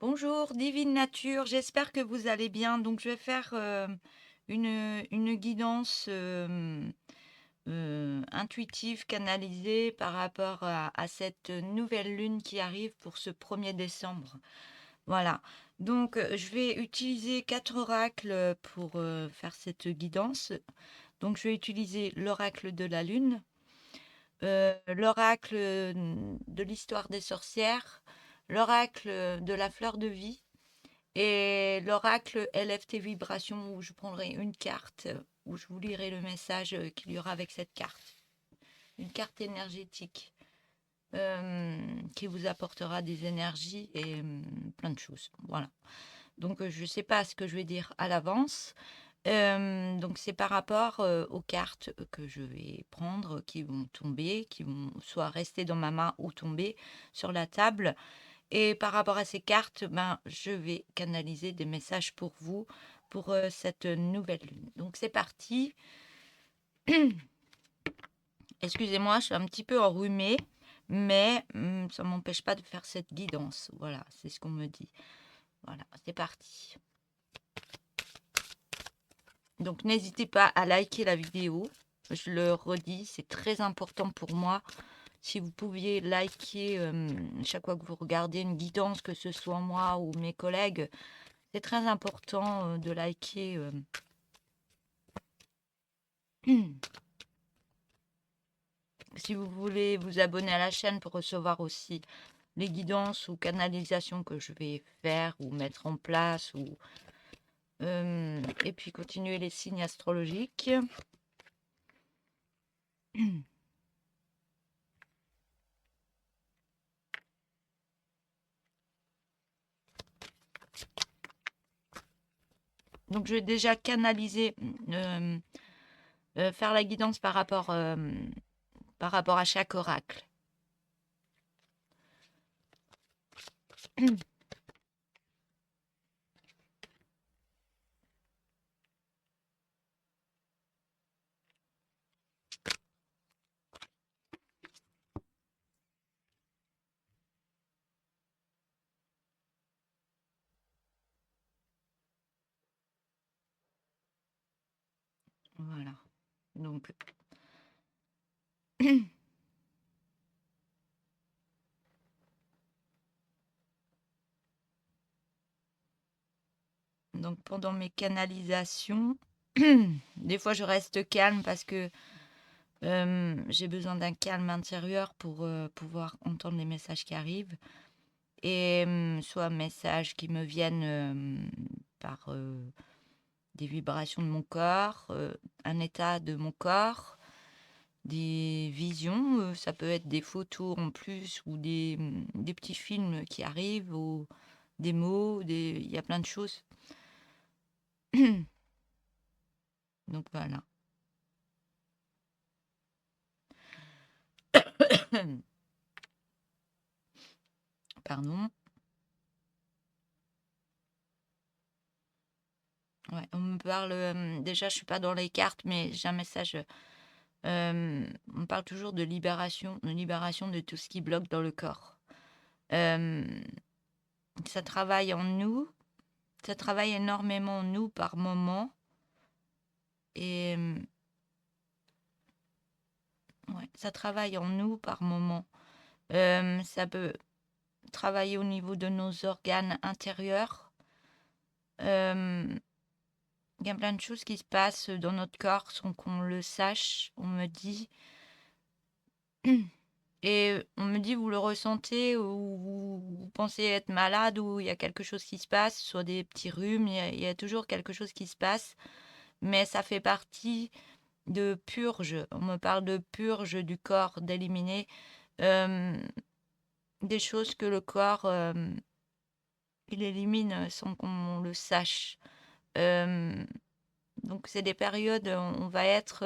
Bonjour, divine nature, j'espère que vous allez bien. Donc, je vais faire une guidance intuitive, canalisée par rapport à cette nouvelle lune qui arrive pour ce 1er décembre. Voilà. Donc, je vais utiliser 4 oracles pour faire cette guidance. Donc, je vais utiliser l'oracle de la lune, l'oracle de l'histoire des sorcières, l'oracle de la fleur de vie et l'oracle LFT Vibration, où je prendrai une carte, où je vous lirai le message qu'il y aura avec cette carte. Une carte énergétique qui vous apportera des énergies et plein de choses. Voilà. Donc, je ne sais pas ce que je vais dire à l'avance. Donc, c'est par rapport aux cartes que je vais prendre, qui vont tomber, qui vont soit rester dans ma main ou tomber sur la table. Et par rapport à ces cartes, je vais canaliser des messages pour vous pour cette nouvelle lune. Donc c'est parti. Excusez-moi, je suis un petit peu enrhumée, mais ça ne m'empêche pas de faire cette guidance. Voilà, c'est ce qu'on me dit. Voilà, c'est parti. Donc n'hésitez pas à liker la vidéo. Je le redis, c'est très important pour moi. Si vous pouviez liker chaque fois que vous regardez une guidance, que ce soit moi ou mes collègues, c'est très important de liker. Si vous voulez vous abonner à la chaîne pour recevoir aussi les guidances ou canalisations que je vais faire ou mettre en place, et puis continuer les signes astrologiques. Donc je vais déjà canaliser, faire la guidance par rapport à chaque oracle. Voilà. Donc, donc pendant mes canalisations, des fois je reste calme parce que j'ai besoin d'un calme intérieur pour pouvoir entendre les messages qui arrivent. Et soit messages qui me viennent par des vibrations de mon corps, un état de mon corps, des visions, ça peut être des photos en plus ou des petits films qui arrivent, ou des mots, il y a plein de choses. Donc voilà. Pardon. Ouais, on me parle, déjà je suis pas dans les cartes, mais j'ai un message. On parle toujours de libération de tout ce qui bloque dans le corps. Euh, Ça travaille en nous, ça travaille énormément en nous par moment. Et ouais, ça travaille en nous par moment. Ça peut travailler au niveau de nos organes intérieurs. Euh, Il y a plein de choses qui se passent dans notre corps sans qu'on le sache. On me dit, et on me dit, vous le ressentez ou vous pensez être malade ou il y a quelque chose qui se passe, soit des petits rhumes, il y a toujours quelque chose qui se passe, mais ça fait partie de purge. On me parle de purge du corps, d'éliminer euh, des choses que le corps il élimine sans qu'on le sache. Euh, donc c'est des périodes où on va être,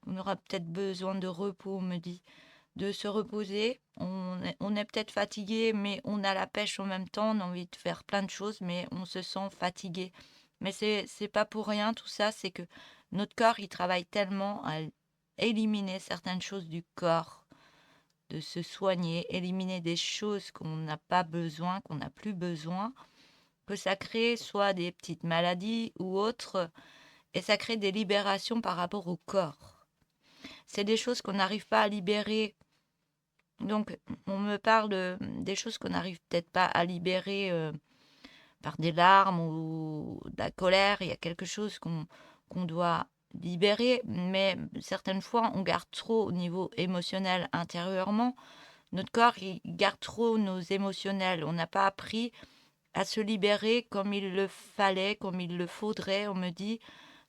on aura peut-être besoin de repos, on me dit, de se reposer. On est peut-être fatigué, mais on a la pêche en même temps. On a envie de faire plein de choses, mais on se sent fatigué. Mais c'est pas pour rien tout ça, c'est que notre corps, il travaille tellement à éliminer certaines choses du corps de se soigner, éliminer des choses qu'on n'a pas besoin, qu'on n'a plus besoin, que ça crée soit des petites maladies ou autres, et ça crée des libérations par rapport au corps. C'est des choses qu'on n'arrive pas à libérer. Donc, on me parle des choses qu'on n'arrive peut-être pas à libérer par des larmes ou de la colère. Il y a quelque chose qu'on doit libérer, mais certaines fois, on garde trop au niveau émotionnel intérieurement. Notre corps, il garde trop nos émotionnels. On n'a pas appris à se libérer comme il le fallait, comme il le faudrait. On me dit,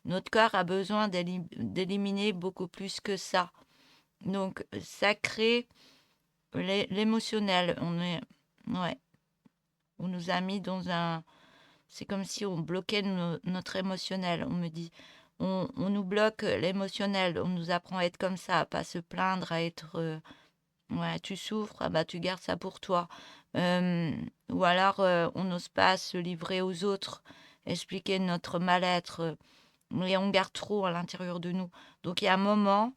notre corps a besoin d'éliminer beaucoup plus que ça. Donc, ça crée l'émotionnel. Ouais, on nous a mis dans un... C'est comme si on bloquait notre émotionnel. On me dit, on nous bloque l'émotionnel. On nous apprend à être comme ça, à pas se plaindre, à être... ouais, tu souffres, ah bah tu gardes ça pour toi. Ou alors, on n'ose pas se livrer aux autres, expliquer notre mal-être. Et on garde trop à l'intérieur de nous. Donc, il y a un moment,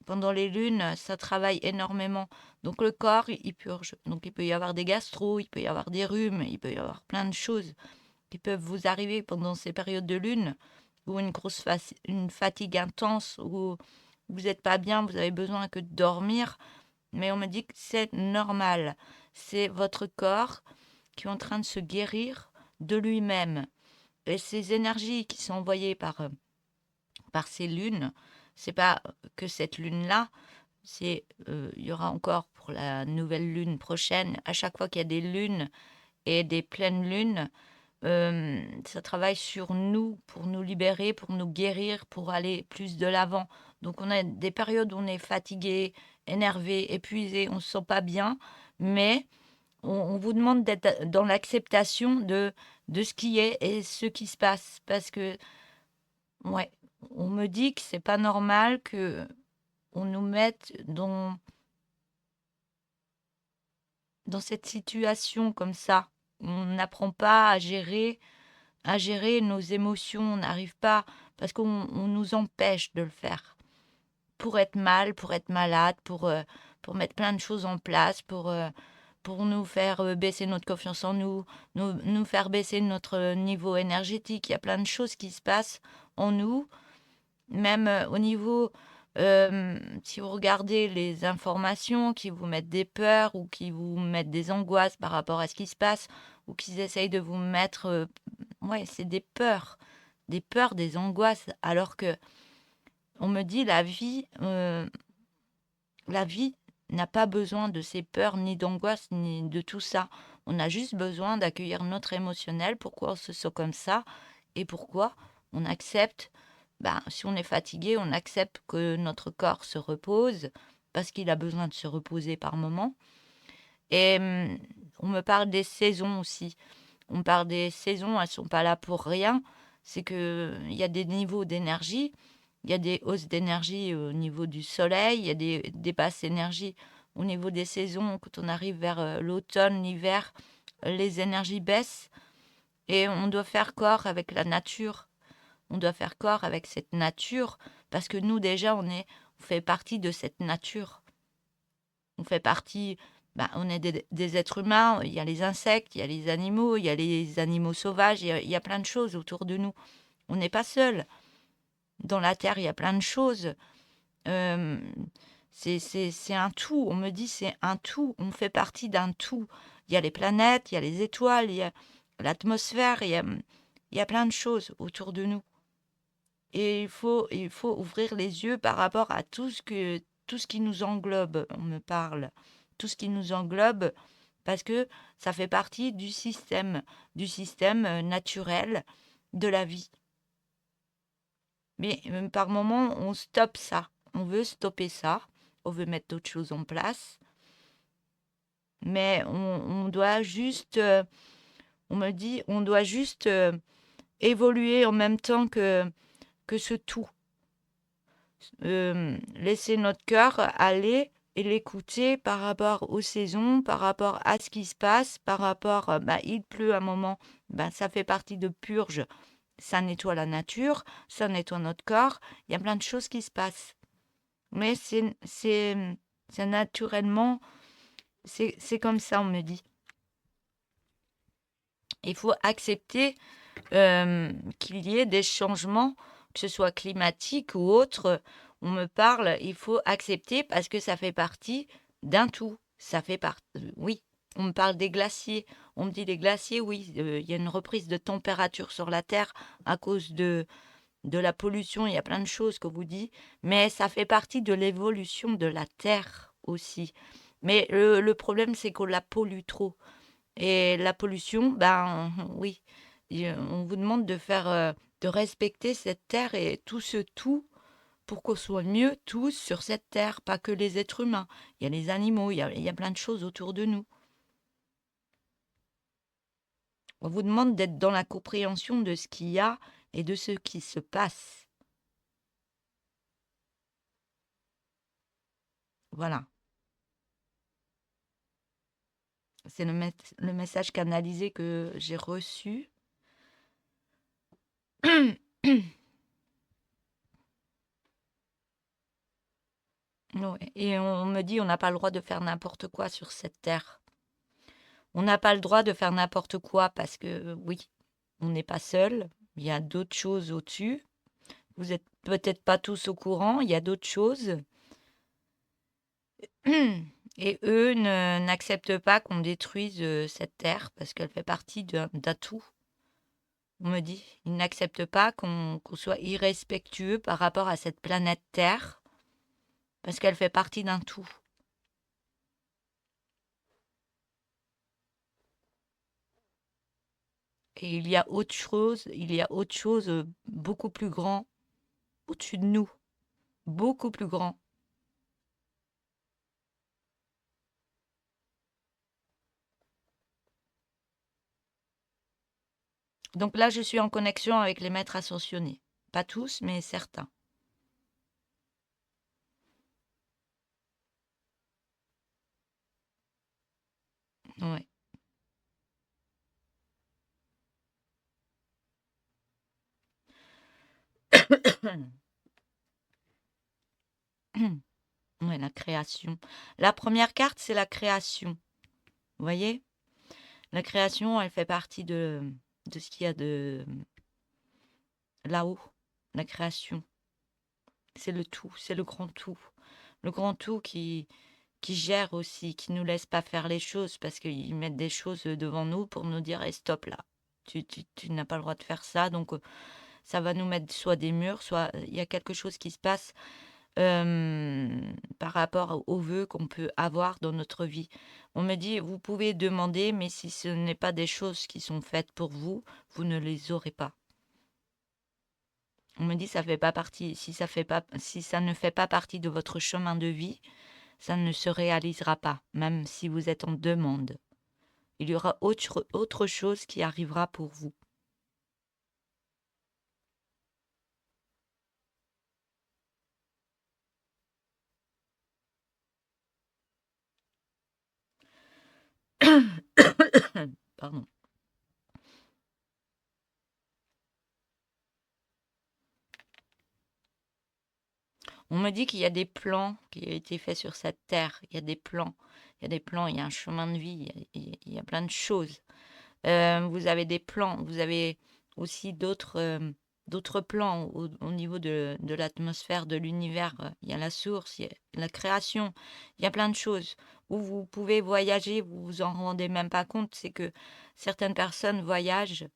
pendant les lunes, ça travaille énormément. Donc, le corps, il purge. Donc, il peut y avoir des gastro, il peut y avoir des rhumes, il peut y avoir plein de choses qui peuvent vous arriver pendant ces périodes de lune, ou une fatigue intense, où vous n'êtes pas bien, vous avez besoin que de dormir. Mais on me dit que c'est normal. C'est votre corps qui est en train de se guérir de lui-même. Et ces énergies qui sont envoyées par ces lunes, c'est pas que cette lune-là, c'est il y aura encore pour la nouvelle lune prochaine, à chaque fois qu'il y a des lunes et des pleines lunes, ça travaille sur nous pour nous libérer, pour nous guérir, pour aller plus de l'avant. Donc on a des périodes où on est fatigué, énervé, épuisé, on ne se sent pas bien, mais on vous demande d'être dans l'acceptation de ce qui est et ce qui se passe. Parce que, ouais, on me dit que c'est pas normal que on nous mette dans cette situation comme ça. On n'apprend pas à gérer nos émotions, on n'arrive pas, parce qu'on nous empêche de le faire. Pour être mal, pour être malade, pour mettre plein de choses en place, pour nous faire baisser notre confiance en nous faire baisser notre niveau énergétique. Il y a plein de choses qui se passent en nous, même au niveau, si vous regardez les informations qui vous mettent des peurs ou qui vous mettent des angoisses par rapport à ce qui se passe, ou qui essayent de vous mettre, ouais, c'est des peurs, des angoisses, alors que on me dit la vie n'a pas besoin de ces peurs, ni d'angoisse, ni de tout ça. On a juste besoin d'accueillir notre émotionnel, pourquoi on se sent comme ça, et pourquoi on accepte, ben, si on est fatigué, on accepte que notre corps se repose, parce qu'il a besoin de se reposer par moment. Et on me parle des saisons aussi. On parle des saisons, elles sont pas là pour rien. C'est que il y a des niveaux d'énergie. Il y a des hausses d'énergie au niveau du soleil, il y a des basses énergies au niveau des saisons. Quand on arrive vers l'automne, l'hiver, les énergies baissent et on doit faire corps avec la nature. On doit faire corps avec cette nature parce que nous déjà on fait partie de cette nature. On fait partie, ben, on est des êtres humains, il y a les insectes, il y a les animaux, il y a les animaux sauvages, il y a plein de choses autour de nous. On n'est pas seul. Dans la Terre, il y a plein de choses. Euh, c'est un tout. On me dit c'est un tout. On fait partie d'un tout. Il y a les planètes, il y a les étoiles, il y a l'atmosphère, il y a plein de choses autour de nous. Et il faut ouvrir les yeux par rapport à tout ce qui nous englobe. On me parle. Tout ce qui nous englobe parce que ça fait partie du système naturel de la vie. Mais par moment, on stoppe ça. On veut stopper ça. On veut mettre d'autres choses en place. Mais on doit juste, on me dit, on doit juste évoluer en même temps que ce tout. Laisser notre cœur aller et l'écouter par rapport aux saisons, par rapport à ce qui se passe, par rapport, bah, il pleut un moment, bah, ça fait partie de purge. Ça nettoie la nature, ça nettoie notre corps. Il y a plein de choses qui se passent. Mais C'est naturellement, c'est comme ça, on me dit. Il faut accepter qu'il y ait des changements, que ce soit climatique ou autre. On me parle, il faut accepter parce que ça fait partie d'un tout. Ça fait partie, oui. On me parle des glaciers. On me dit les glaciers, oui, il y a une reprise de température sur la Terre à cause de la pollution. Il y a plein de choses que vous dites, mais ça fait partie de l'évolution de la Terre aussi. Mais le problème, c'est qu'on la pollue trop. Et la pollution, ben oui, on vous demande de faire, de respecter cette terre et tout ce tout pour qu'on soit mieux tous sur cette terre, pas que les êtres humains. Il y a les animaux, il y a plein de choses autour de nous. On vous demande d'être dans la compréhension de ce qu'il y a et de ce qui se passe. Voilà. C'est le message canalisé que j'ai reçu. Ouais. Et on me dit on n'a pas le droit de faire n'importe quoi sur cette terre. On n'a pas le droit de faire n'importe quoi parce que oui, on n'est pas seul. Il y a d'autres choses au-dessus. Vous n'êtes peut-être pas tous au courant. Il y a d'autres choses. Et eux n'acceptent pas qu'on détruise cette terre parce qu'elle fait partie d'un tout. On me dit, ils n'acceptent pas qu'on soit irrespectueux par rapport à cette planète Terre parce qu'elle fait partie d'un tout. Et il y a autre chose beaucoup plus grand au-dessus de nous, beaucoup plus grand. Donc là, je suis en connexion avec les maîtres ascensionnés. Pas tous, mais certains. Ouais. Ouais, la création. La première carte, c'est la création. Vous voyez? La création, elle fait partie de ce qu'il y a de là-haut. La création. C'est le tout, c'est le grand tout. Le grand tout qui gère aussi, qui nous laisse pas faire les choses parce qu'ils mettent des choses devant nous pour nous dire hey, stop là. Tu n'as pas le droit de faire ça. Donc, ça va nous mettre soit des murs, soit il y a quelque chose qui se passe par rapport aux vœux qu'on peut avoir dans notre vie. On me dit, vous pouvez demander, mais si ce n'est pas des choses qui sont faites pour vous, vous ne les aurez pas. On me dit, ça fait pas partie, si ça ne fait pas partie de votre chemin de vie, ça ne se réalisera pas, même si vous êtes en demande. Il y aura autre chose qui arrivera pour vous. Pardon. On me dit qu'il y a des plans qui ont été faits sur cette terre. Il y a des plans. Il y a des plans, il y a un chemin de vie, il y a plein de choses. Vous avez des plans, vous avez aussi d'autres plans au niveau de l'atmosphère, de l'univers. Il y a la source, il y a la création, il y a plein de choses où vous pouvez voyager, vous vous en rendez même pas compte. C'est que certaines personnes voyagent,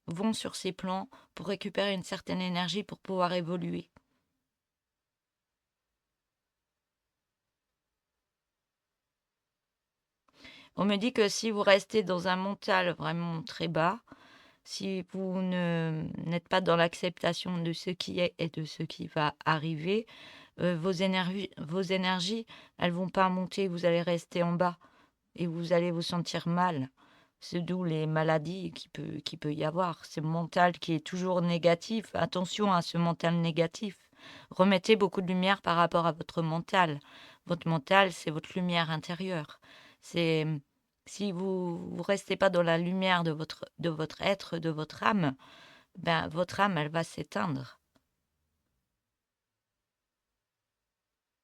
vont sur ces plans pour récupérer une certaine énergie pour pouvoir évoluer. On me dit que si vous restez dans un mental vraiment très bas, si vous n'êtes pas dans l'acceptation de ce qui est et de ce qui va arriver, vos énergies, elles vont pas monter, vous allez rester en bas et vous allez vous sentir mal. C'est d'où les maladies qui peut y avoir. Ce mental qui est toujours négatif. Attention à ce mental négatif. Remettez beaucoup de lumière par rapport à votre mental. Votre mental, c'est votre lumière intérieure. C'est si vous restez pas dans la lumière de votre être, de votre âme, ben votre âme, elle va s'éteindre.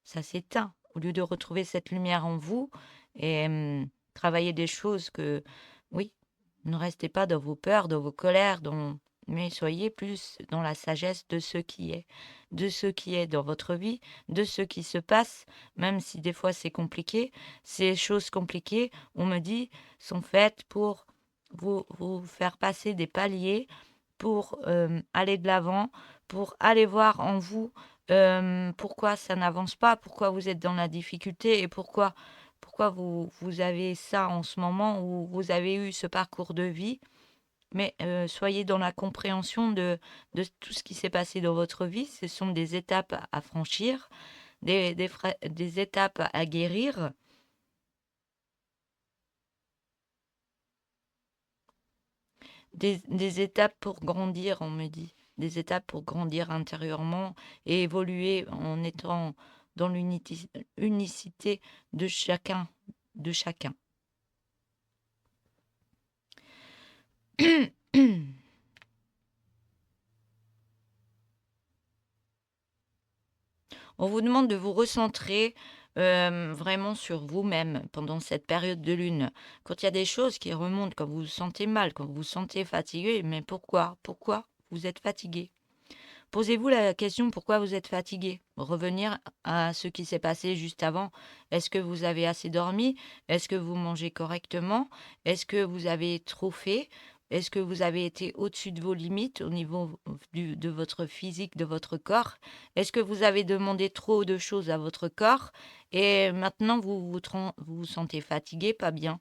Ça s'éteint. au lieu de retrouver cette lumière en vous et travailler des choses que, oui, ne restez pas dans vos peurs, dans vos colères, mais soyez plus dans la sagesse de ce qui est dans votre vie, de ce qui se passe, même si des fois c'est compliqué. Ces choses compliquées, on me dit, sont faites pour vous faire passer des paliers, pour aller de l'avant, pour aller voir en vous pourquoi ça n'avance pas, pourquoi vous êtes dans la difficulté et pourquoi vous avez ça en ce moment où vous avez eu ce parcours de vie. Mais soyez dans la compréhension de tout ce qui s'est passé dans votre vie. Ce sont des étapes à franchir, des étapes à guérir, des étapes pour grandir, on me dit. Des étapes pour grandir intérieurement et évoluer en étant dans l'unicité de chacun, de chacun. On vous demande de vous recentrer vraiment sur vous-même pendant cette période de lune. Quand il y a des choses qui remontent, quand vous vous sentez mal, quand vous vous sentez fatigué, mais pourquoi? Pourquoi vous êtes fatigué? Posez-vous la question pourquoi vous êtes fatigué. Revenir à ce qui s'est passé juste avant. Est-ce que vous avez assez dormi? Est-ce que vous mangez correctement? Est-ce que vous avez trop fait? Est-ce que vous avez été au-dessus de vos limites au niveau de votre physique, de votre corps? Est-ce que vous avez demandé trop de choses à votre corps et maintenant vous sentez fatigué, pas bien?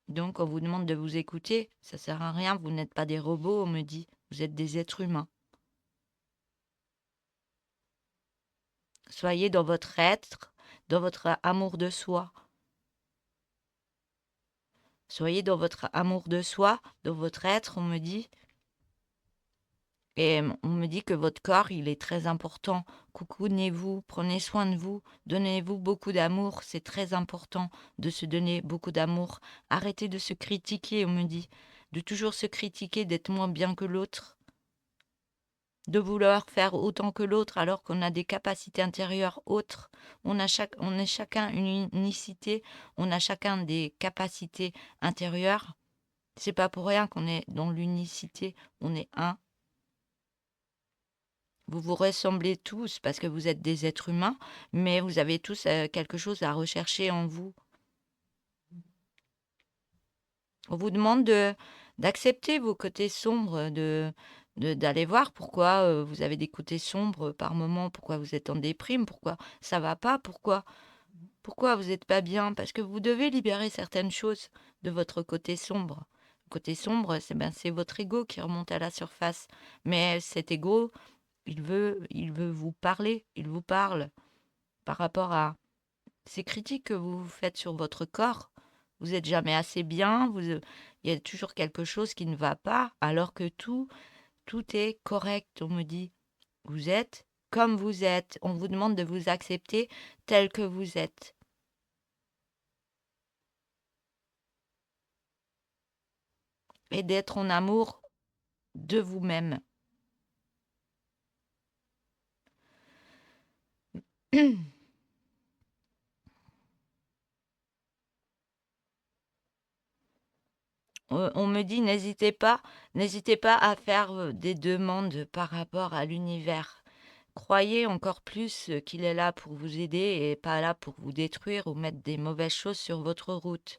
Donc on vous demande de vous écouter. Ça sert à rien, vous n'êtes pas des robots, on me dit. Vous êtes des êtres humains. Soyez dans votre être, dans votre amour de soi. Soyez dans votre amour de soi, dans votre être, on me dit. Et on me dit que votre corps, il est très important. Coucounez-vous, prenez soin de vous, donnez-vous beaucoup d'amour. C'est très important de se donner beaucoup d'amour. Arrêtez de se critiquer, on me dit. De toujours se critiquer, d'être moins bien que l'autre. De vouloir faire autant que l'autre alors qu'on a des capacités intérieures autres. On est chacun une unicité, on a chacun des capacités intérieures. C'est pas pour rien qu'on est dans l'unicité, on est un. Vous vous ressemblez tous parce que vous êtes des êtres humains, mais vous avez tous quelque chose à rechercher en vous. On vous demande d'accepter vos côtés sombres, d'aller voir pourquoi vous avez des côtés sombres par moment, pourquoi vous êtes en déprime, pourquoi ça va pas, pourquoi vous n'êtes pas bien, parce que vous devez libérer certaines choses de votre côté sombre. Le côté sombre, c'est votre ego qui remonte à la surface. Mais cet ego, il veut vous parler, il vous parle par rapport à ces critiques que vous faites sur votre corps. Vous n'êtes jamais assez bien, il y a toujours quelque chose qui ne va pas, alors que tout est correct, on me dit. Vous êtes comme vous êtes. On vous demande de vous accepter tel que vous êtes. Et d'être en amour de vous-même. On me dit n'hésitez pas à faire des demandes par rapport à l'univers. Croyez encore plus qu'il est là pour vous aider et pas là pour vous détruire ou mettre des mauvaises choses sur votre route.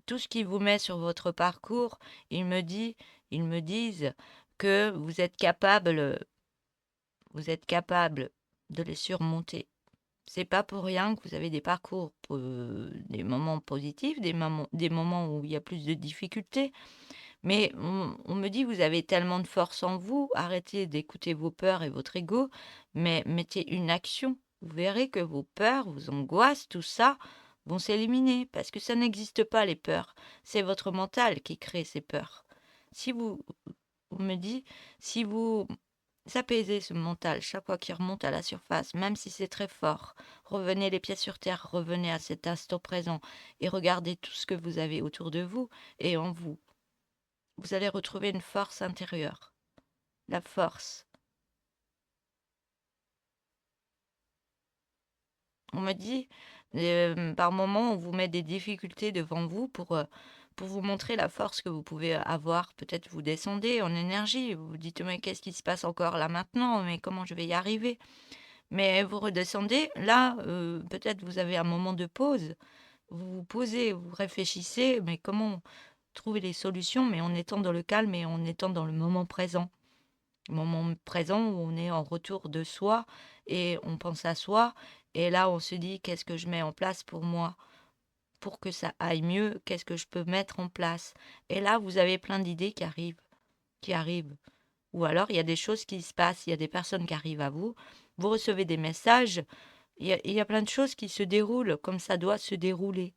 Tout ce qui vous met sur votre parcours, ils me disent que vous êtes capable de les surmonter. C'est pas pour rien que vous avez des parcours, des moments positifs, des moments où il y a plus de difficultés. Mais on me dit, vous avez tellement de force en vous, arrêtez d'écouter vos peurs et votre ego, mais mettez une action. Vous verrez que vos peurs, vos angoisses, tout ça vont s'éliminer parce que ça n'existe pas les peurs. C'est votre mental qui crée ces peurs. Si vous, on me dit, si vous apaisez ce mental chaque fois qu'il remonte à la surface, même si c'est très fort, revenez les pieds sur terre, revenez à cet instant présent et regardez tout ce que vous avez autour de vous et en vous. Vous allez retrouver une force intérieure. La force. On me dit, par moment, on vous met des difficultés devant vous pour vous montrer la force que vous pouvez avoir. Peut-être vous descendez en énergie, vous vous dites: «Mais qu'est-ce qui se passe encore là maintenant? Mais comment je vais y arriver?» Mais vous redescendez, là, peut-être vous avez un moment de pause, vous vous posez, vous réfléchissez, mais comment trouver les solutions, mais en étant dans le calme et en étant dans le moment présent. Le moment présent où on est en retour de soi et on pense à soi et là on se dit: «Qu'est-ce que je mets en place pour moi? Pour que ça aille mieux, qu'est-ce que je peux mettre en place?» Et là, vous avez plein d'idées qui arrivent. Ou alors il y a des choses qui se passent, il y a des personnes qui arrivent à vous, vous recevez des messages, il y a plein de choses qui se déroulent comme ça doit se dérouler.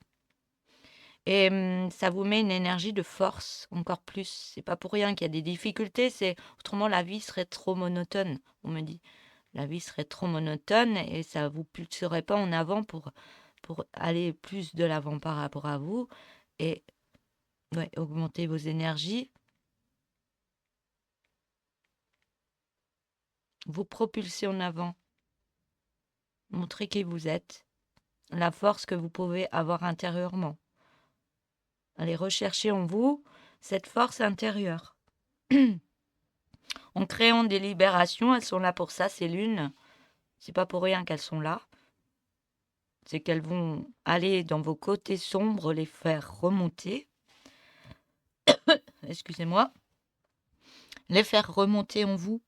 Et ça vous met une énergie de force encore plus. C'est pas pour rien qu'il y a des difficultés, c'est autrement la vie serait trop monotone, on me dit. La vie serait trop monotone et ça vous pulserait pas en avant pour aller plus de l'avant par rapport à vous et ouais, augmenter vos énergies, vous propulser en avant, montrer qui vous êtes, la force que vous pouvez avoir intérieurement. Allez rechercher en vous cette force intérieure. En créant des libérations, elles sont là pour ça, ces lunes. C'est pas pour rien qu'elles sont là. C'est qu'elles vont aller dans vos côtés sombres, les faire remonter. Excusez-moi. Les faire remonter en vous.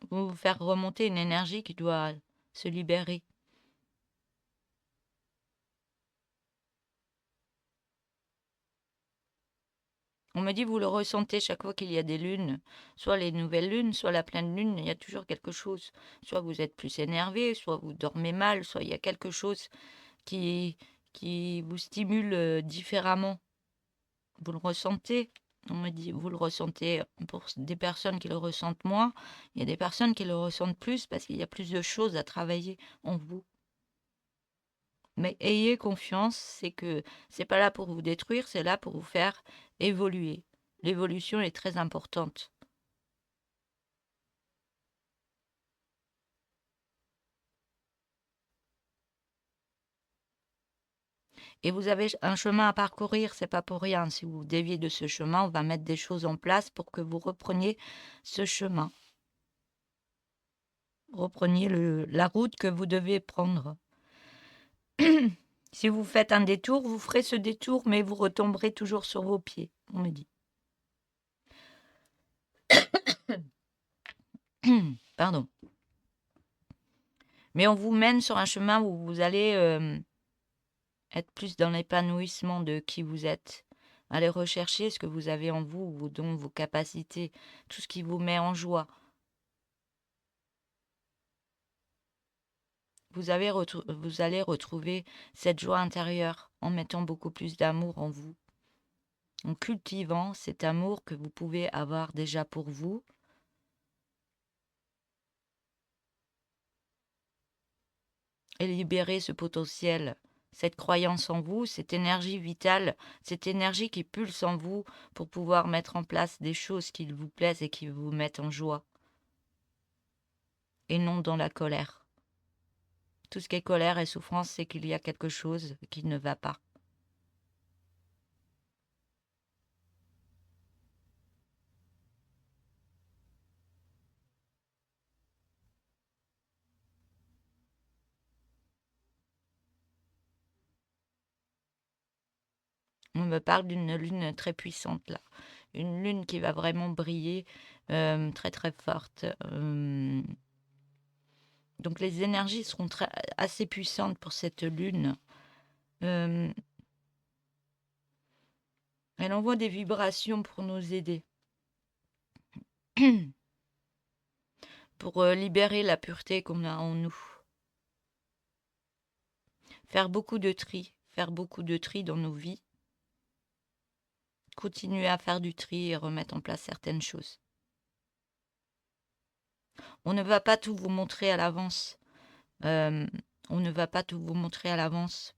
Vous faire remonter une énergie qui doit se libérer. On me dit, vous le ressentez chaque fois qu'il y a des lunes, soit les nouvelles lunes, soit la pleine lune, il y a toujours quelque chose. Soit vous êtes plus énervé, soit vous dormez mal, soit il y a quelque chose qui, qui vous stimule différemment. Vous le ressentez? On me dit, vous le ressentez pour des personnes qui le ressentent moins. Il y a des personnes qui le ressentent plus parce qu'il y a plus de choses à travailler en vous. Mais ayez confiance, c'est que c'est pas là pour vous détruire, c'est là pour vous faire évoluer. L'évolution est très importante. Et vous avez un chemin à parcourir, c'est pas pour rien. Si vous déviez de ce chemin, on va mettre des choses en place pour que vous repreniez ce chemin. Repreniez la route que vous devez prendre. Si vous faites un détour, vous ferez ce détour, mais vous retomberez toujours sur vos pieds, on me dit. Pardon. Mais on vous mène sur un chemin où vous allez être plus dans l'épanouissement de qui vous êtes. Allez rechercher ce que vous avez en vous, vos dons, vos capacités, tout ce qui vous met en joie. Vous allez retrouver cette joie intérieure en mettant beaucoup plus d'amour en vous, en cultivant cet amour que vous pouvez avoir déjà pour vous. Et libérer ce potentiel, cette croyance en vous, cette énergie vitale, cette énergie qui pulse en vous pour pouvoir mettre en place des choses qui vous plaisent et qui vous mettent en joie, et non dans la colère. Tout ce qui est colère et souffrance, c'est qu'il y a quelque chose qui ne va pas. On me parle d'une lune très puissante là, une lune qui va vraiment briller très très forte. Donc les énergies seront assez puissantes pour cette lune. Euh, Elle envoie des vibrations pour nous aider, pour libérer la pureté qu'on a en nous. Faire beaucoup de tri dans nos vies. Continuer à faire du tri et remettre en place certaines choses. On ne va pas tout vous montrer à l'avance. On ne va pas tout vous montrer à l'avance.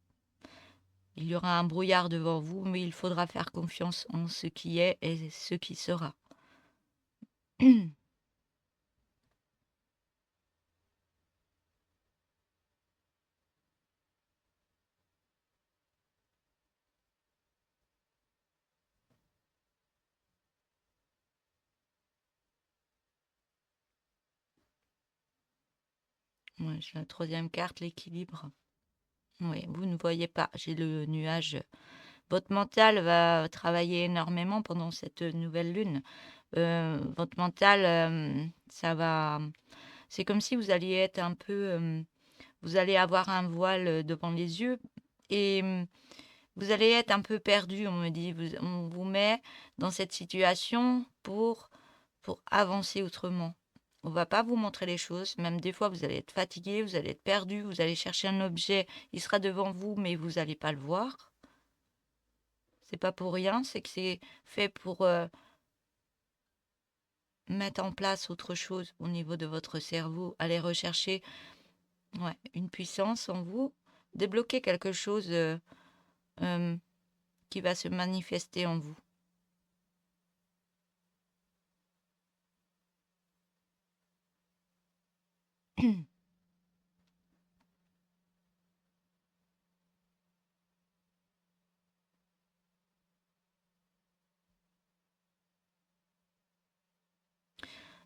Il y aura un brouillard devant vous, mais il faudra faire confiance en ce qui est et ce qui sera. Ouais, j'ai la troisième carte, l'équilibre. Oui, vous ne voyez pas, j'ai le nuage. Votre mental va travailler énormément pendant cette nouvelle lune. Votre mental, ça va... C'est comme si vous alliez être un peu... vous allez avoir un voile devant les yeux et vous allez être un peu perdu, on me dit. On vous met dans cette situation pour avancer autrement. On va pas vous montrer les choses. Même des fois, vous allez être fatigué, vous allez être perdu, vous allez chercher un objet, il sera devant vous, mais vous n'allez pas le voir. C'est pas pour rien, c'est que c'est fait pour mettre en place autre chose au niveau de votre cerveau. Aller rechercher une puissance en vous, débloquer quelque chose euh, qui va se manifester en vous.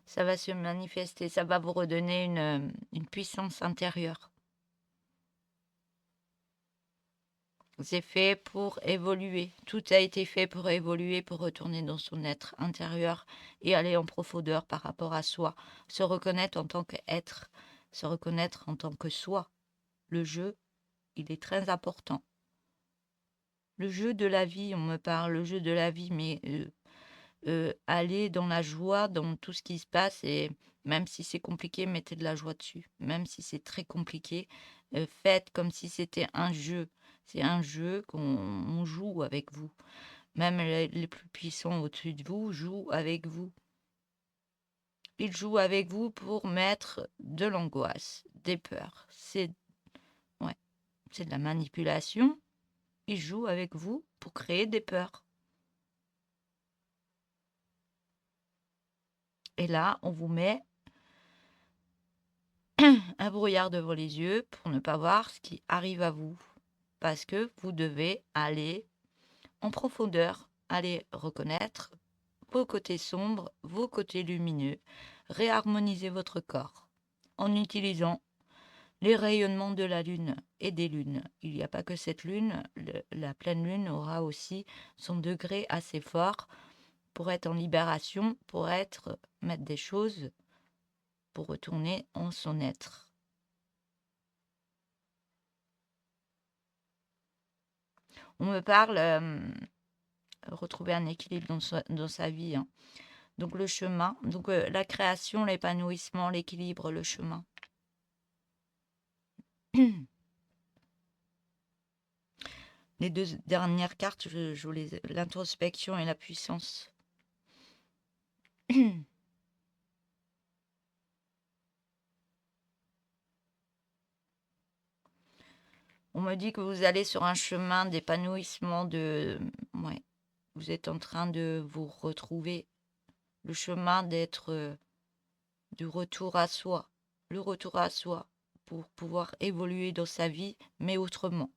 Ça va se manifester, ça va vous redonner une puissance intérieure. C'est fait pour évoluer. Tout a été fait pour évoluer, pour retourner dans son être intérieur et aller en profondeur par rapport à soi. Se reconnaître en tant qu'être, se reconnaître en tant que soi. Le jeu, il est très important. Le jeu de la vie, on me parle, le jeu de la vie, mais aller dans la joie, dans tout ce qui se passe, et même si c'est compliqué, mettez de la joie dessus. Même si c'est très compliqué, faites comme si c'était un jeu. C'est un jeu qu'on joue avec vous. Même les plus puissants au-dessus de vous jouent avec vous. Ils jouent avec vous pour mettre de l'angoisse, des peurs. Ouais, c'est de la manipulation. Ils jouent avec vous pour créer des peurs. Et là, on vous met un brouillard devant les yeux pour ne pas voir ce qui arrive à vous. Parce que vous devez aller en profondeur, aller reconnaître vos côtés sombres, vos côtés lumineux, réharmoniser votre corps en utilisant les rayonnements de la lune et des lunes. Il n'y a pas que cette lune, la pleine lune aura aussi son degré assez fort pour être en libération, pour mettre des choses, pour retourner en son être. On me parle retrouver un équilibre dans sa vie. Hein. Donc le chemin, donc la création, l'épanouissement, l'équilibre, le chemin. Les deux dernières cartes, je joue l'introspection et la puissance. On me dit que vous allez sur un chemin d'épanouissement, ouais, vous êtes en train de vous retrouver, le chemin d'être du retour à soi, le retour à soi pour pouvoir évoluer dans sa vie, mais autrement.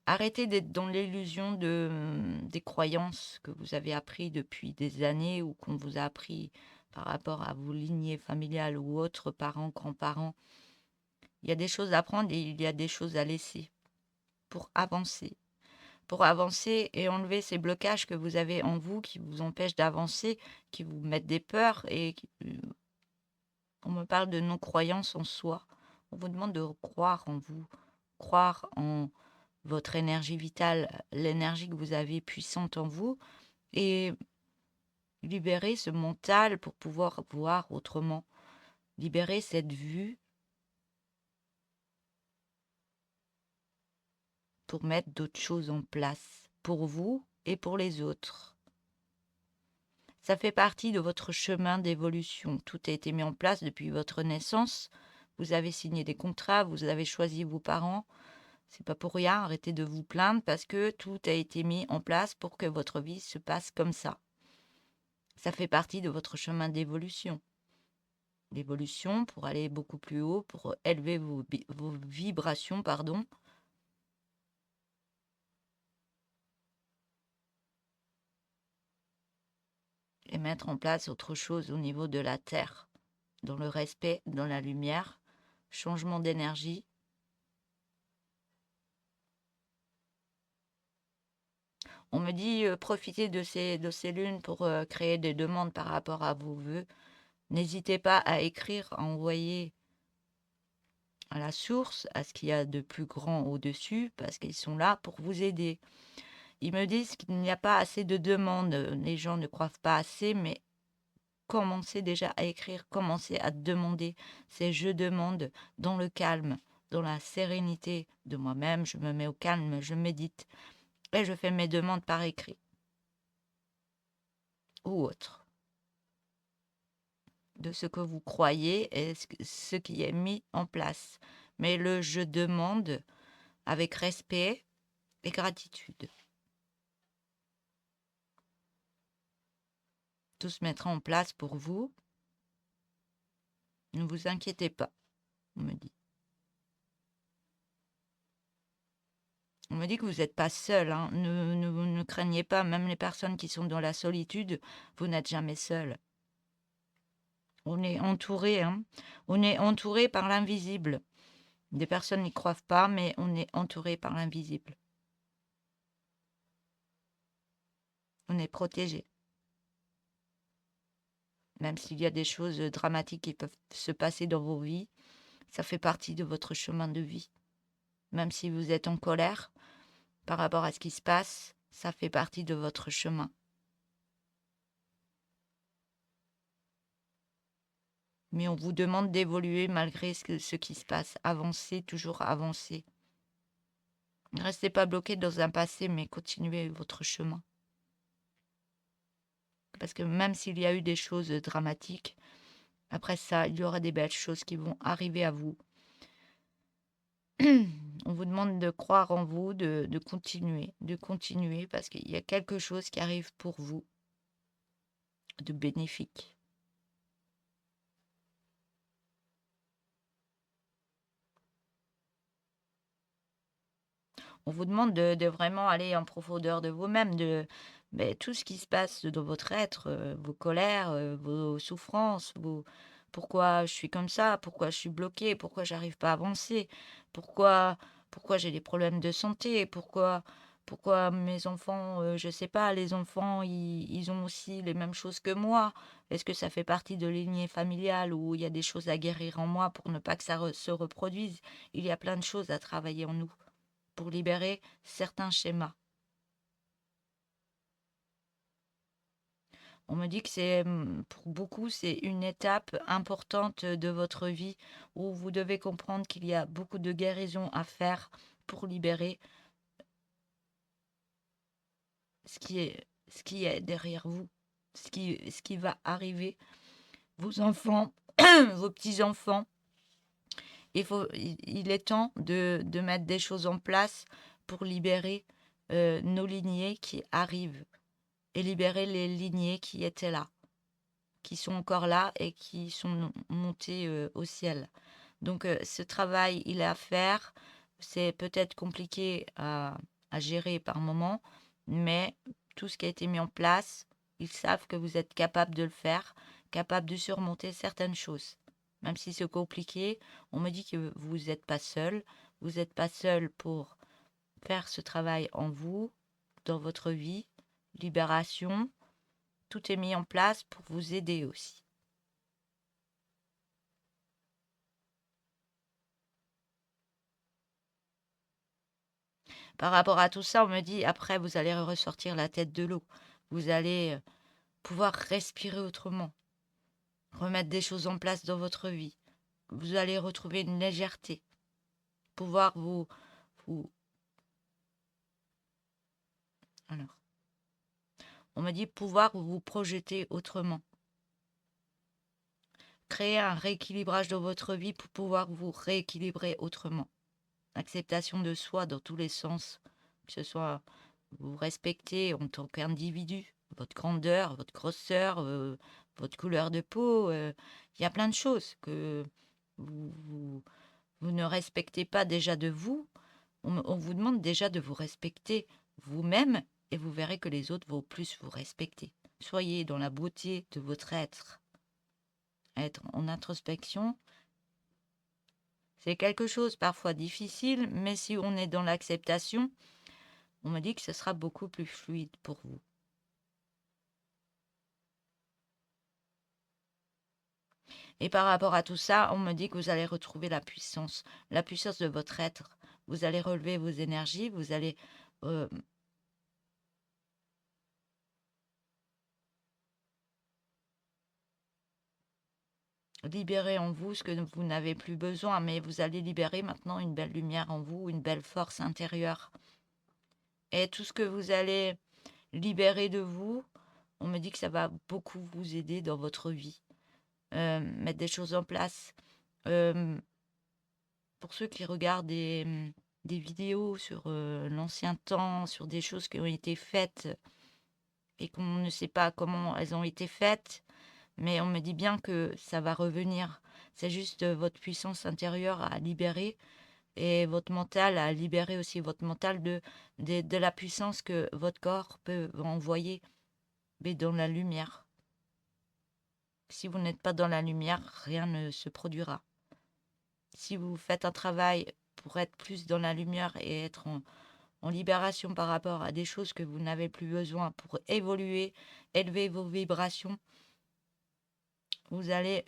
Arrêtez d'être dans l'illusion des croyances que vous avez appris depuis des années ou qu'on vous a appris par rapport à vos lignées familiales ou autres parents, grands-parents. Il y a des choses à prendre et il y a des choses à laisser pour avancer. Pour avancer et enlever ces blocages que vous avez en vous qui vous empêchent d'avancer, qui vous mettent des peurs on me parle de non-croyance en soi. On vous demande de croire en vous, croire en votre énergie vitale, l'énergie que vous avez puissante en vous, et libérer ce mental pour pouvoir voir autrement, libérer cette vue pour mettre d'autres choses en place, pour vous et pour les autres. Ça fait partie de votre chemin d'évolution. Tout a été mis en place depuis votre naissance. Vous avez signé des contrats, vous avez choisi vos parents. C'est pas pour rien, arrêtez de vous plaindre parce que tout a été mis en place pour que votre vie se passe comme ça. Ça fait partie de votre chemin d'évolution. L'évolution pour aller beaucoup plus haut, pour élever vos vibrations, pardon. Et mettre en place autre chose au niveau de la terre, dans le respect, dans la lumière, changement d'énergie. On me dit profitez de ces lunes pour créer des demandes par rapport à vos vœux. N'hésitez pas à écrire, à envoyer à la source, à ce qu'il y a de plus grand au-dessus, parce qu'ils sont là pour vous aider. Ils me disent qu'il n'y a pas assez de demandes. Les gens ne croient pas assez, mais commencez déjà à écrire, commencez à demander. C'est je demande dans le calme, dans la sérénité de moi-même. Je me mets au calme, je médite et je fais mes demandes par écrit ou autre, de ce que vous croyez et ce qui est mis en place. Mais le je demande avec respect et gratitude. Tout se mettra en place pour vous. Ne vous inquiétez pas, on me dit. On me dit que vous n'êtes pas seul. Hein. Ne craignez pas, même les personnes qui sont dans la solitude, vous n'êtes jamais seul. On est entouré. Hein. On est entouré par l'invisible. Des personnes n'y croient pas, mais on est entouré par l'invisible. On est protégé. Même s'il y a des choses dramatiques qui peuvent se passer dans vos vies, ça fait partie de votre chemin de vie. Même si vous êtes en colère par rapport à ce qui se passe, ça fait partie de votre chemin. Mais on vous demande d'évoluer malgré ce qui se passe. Avancez, toujours avancer. Ne restez pas bloqué dans un passé, mais continuez votre chemin. Parce que même s'il y a eu des choses dramatiques, après ça, il y aura des belles choses qui vont arriver à vous. On vous demande de croire en vous, de continuer, parce qu'il y a quelque chose qui arrive pour vous de bénéfique. On vous demande de vraiment aller en profondeur de vous-même, tout ce qui se passe dans votre être, vos colères, vos souffrances, pourquoi je suis comme ça, pourquoi je suis bloquée, pourquoi j'arrive pas à avancer, pourquoi, pourquoi j'ai des problèmes de santé, pourquoi mes enfants, je sais pas, les enfants, ils ont aussi les mêmes choses que moi. Est-ce que ça fait partie de lignée familiale où il y a des choses à guérir en moi pour ne pas que ça se reproduise? Il y a plein de choses à travailler en nous pour libérer certains schémas. On me dit que pour beaucoup, c'est une étape importante de votre vie où vous devez comprendre qu'il y a beaucoup de guérison à faire pour libérer ce qui est derrière vous, ce qui va arriver, vos enfants, vos petits-enfants. Il est temps de mettre des choses en place pour libérer nos lignées qui arrivent et libérer les lignées qui étaient là, qui sont encore là et qui sont montées au ciel. Donc ce travail, il est à faire. C'est peut-être compliqué à gérer par moment, mais tout ce qui a été mis en place, ils savent que vous êtes capable de le faire, capable de surmonter certaines choses. Même si c'est compliqué, on me dit que vous n'êtes pas seul. Vous n'êtes pas seul pour faire ce travail en vous, dans votre vie, libération. Tout est mis en place pour vous aider aussi. Par rapport à tout ça, on me dit, après, vous allez ressortir la tête de l'eau. Vous allez pouvoir respirer autrement, remettre des choses en place dans votre vie. Vous allez retrouver une légèreté, pouvoir vous... Alors, on me dit pouvoir vous projeter autrement. Créer un rééquilibrage dans votre vie pour pouvoir vous rééquilibrer autrement. Acceptation de soi dans tous les sens, que ce soit vous respecter en tant qu'individu, votre grandeur, votre grosseur, votre couleur de peau. Il y a plein de choses que vous ne respectez pas déjà de vous. On vous demande déjà de vous respecter vous-même et vous verrez que les autres vont plus vous respecter. soyez dans la beauté de votre être en introspection. C'est quelque chose parfois difficile, mais si on est dans l'acceptation, on me dit que ce sera beaucoup plus fluide pour vous. Et par rapport à tout ça, on me dit que vous allez retrouver la puissance de votre être. Vous allez relever vos énergies, vous allez libérer en vous ce que vous n'avez plus besoin, mais vous allez libérer maintenant une belle lumière en vous, une belle force intérieure. Et tout ce que vous allez libérer de vous, on me dit que ça va beaucoup vous aider dans votre vie. Mettre des choses en place. Pour ceux qui regardent des vidéos sur l'ancien temps, sur des choses qui ont été faites et qu'on ne sait pas comment elles ont été faites, mais on me dit bien que ça va revenir. C'est juste votre puissance intérieure à libérer et votre mental à libérer aussi votre mental de la puissance que votre corps peut envoyer, mais dans la lumière. Si vous n'êtes pas dans la lumière, rien ne se produira. Si vous faites un travail pour être plus dans la lumière et être en libération par rapport à des choses que vous n'avez plus besoin pour évoluer, élever vos vibrations, vous allez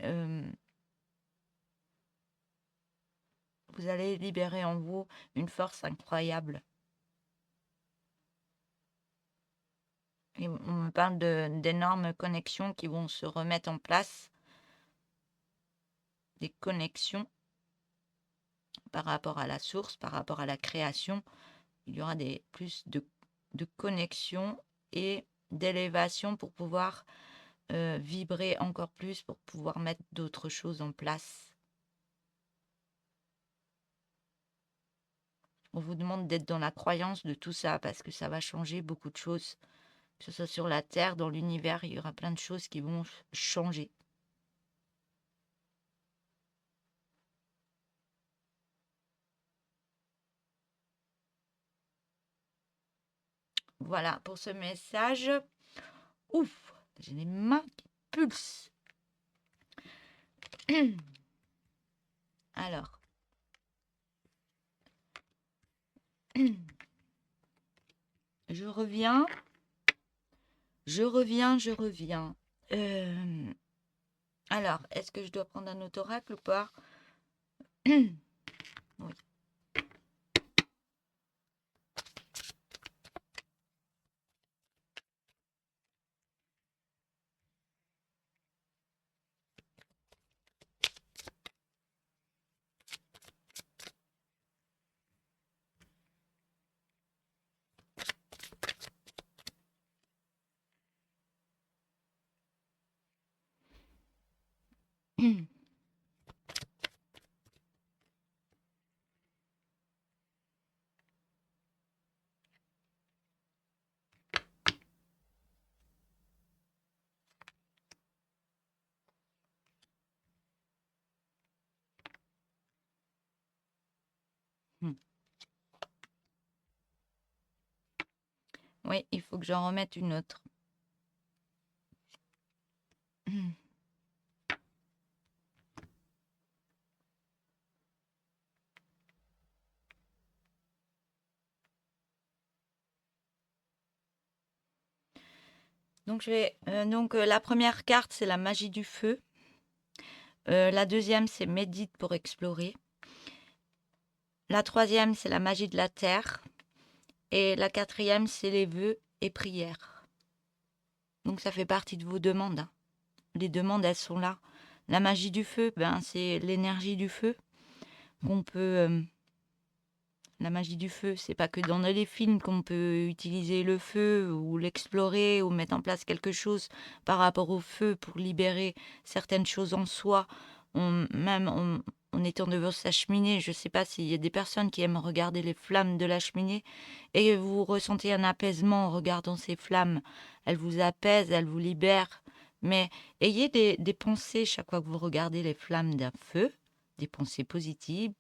libérer en vous une force incroyable. Et on me parle d'énormes connexions qui vont se remettre en place. Des connexions par rapport à la source, par rapport à la création. Il y aura plus de connexions et d'élévation pour pouvoir vibrer encore plus, pour pouvoir mettre d'autres choses en place. On vous demande d'être dans la croyance de tout ça parce que ça va changer beaucoup de choses. Que ce soit sur la Terre, dans l'univers, il y aura plein de choses qui vont changer. Voilà pour ce message. Ouf, j'ai les mains qui pulsent. Alors. Je reviens. Alors, est-ce que je dois prendre un autre oracle ou pas? Oui. Oui, il faut que j'en remette une autre. Donc, la première carte, c'est la magie du feu. La deuxième, c'est médite pour explorer. La troisième, c'est la magie de la terre. Et la quatrième, c'est les vœux et prières. Donc, ça fait partie de vos demandes. Hein. Les demandes, elles sont là. La magie du feu, c'est l'énergie du feu qu'on peut... la magie du feu, c'est pas que dans les films qu'on peut utiliser le feu ou l'explorer ou mettre en place quelque chose par rapport au feu pour libérer certaines choses en soi. En étant devant sa cheminée, je ne sais pas s'il y a des personnes qui aiment regarder les flammes de la cheminée et vous ressentez un apaisement en regardant ces flammes. Elles vous apaisent, elles vous libèrent. Mais ayez des pensées chaque fois que vous regardez les flammes d'un feu, des pensées positives,